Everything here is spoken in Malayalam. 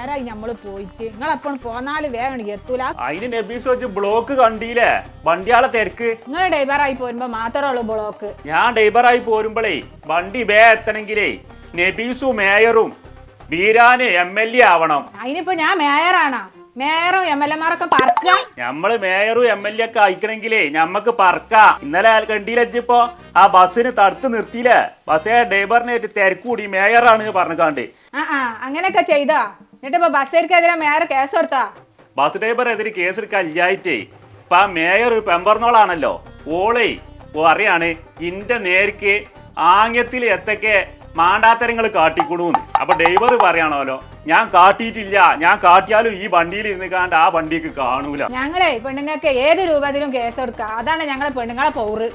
നേരായി നമ്മള് പോയിട്ട് നിങ്ങളെപ്പോഴും പോന്നാല് വേഗം എത്തൂല. അതിന് നബീസ് വെച്ച് ബ്ലോക്ക് കണ്ടില്ലേ, വണ്ടിയാളെ തിരക്ക്. നിങ്ങൾ ഡ്രൈവറായി പോരുമ്പോ മാത്രമേ ഉള്ളൂ ബ്ലോക്ക്. ഞാൻ ഡ്രൈവറായി പോരുമ്പോഴേ വണ്ടി വേ എത്തണെങ്കിലേ നബീസും മേയറും ബീരാന് MLA ആവണം. അതിനിപ്പോ ഞാൻ മേയറാണോ? മേയറും MLA-മാരൊക്കെ പറക്ക. നമ്മള് മേയറും MLA ഒക്കെ അയക്കണെങ്കിലേ ഞമ്മക്ക് പറക്കാം. ഇന്നലെ കണ്ടിയിലെത്തിയപ്പോ ആ ബസ്സിന് തടുത്ത് നിർത്തിയില്ലേ, ബസ്സേ ഡ്രൈവറിനായിട്ട് തിരക്കൂടി മേയറാണ് പറഞ്ഞാണ്ട്. അങ്ങനെയൊക്കെ ചെയ്താ എന്നിട്ട് ഇപ്പൊ ബസ്സേർക്കെതിരെ മേയർ കേസ് കൊടുത്താ? ബസ് ഡ്രൈവറെതിരെ കേസ് എടുക്കാൻ ഇല്ലായിട്ടേ ഇപ്പൊ ആ മേയർ പെമ്പർന്നോളാണല്ലോ, ഓളേ അറിയാണ് ഇന്റെ നേർക്ക് ആംഗ്യത്തിൽ എത്തൊക്കെ മാണ്ടാത്തരങ്ങൾ കാട്ടിക്കൊടുന്ന്. അപ്പൊ ഡ്രൈവർ പറയാണല്ലോ ഞാൻ കാട്ടിയിട്ടില്ല, ഞാൻ കാട്ടിയാലും ഈ വണ്ടിയിൽ ഇരുന്ന് കാണ്ട് ആ വണ്ടിക്ക് കാണൂല. ഞങ്ങളെ പെണ്ണുങ്ങൾക്ക് ഏത് രൂപത്തിലും കേസ് കൊടുക്കുക, അതാണ് ഞങ്ങളെ പെണ്ണുങ്ങളെ പൗറ്.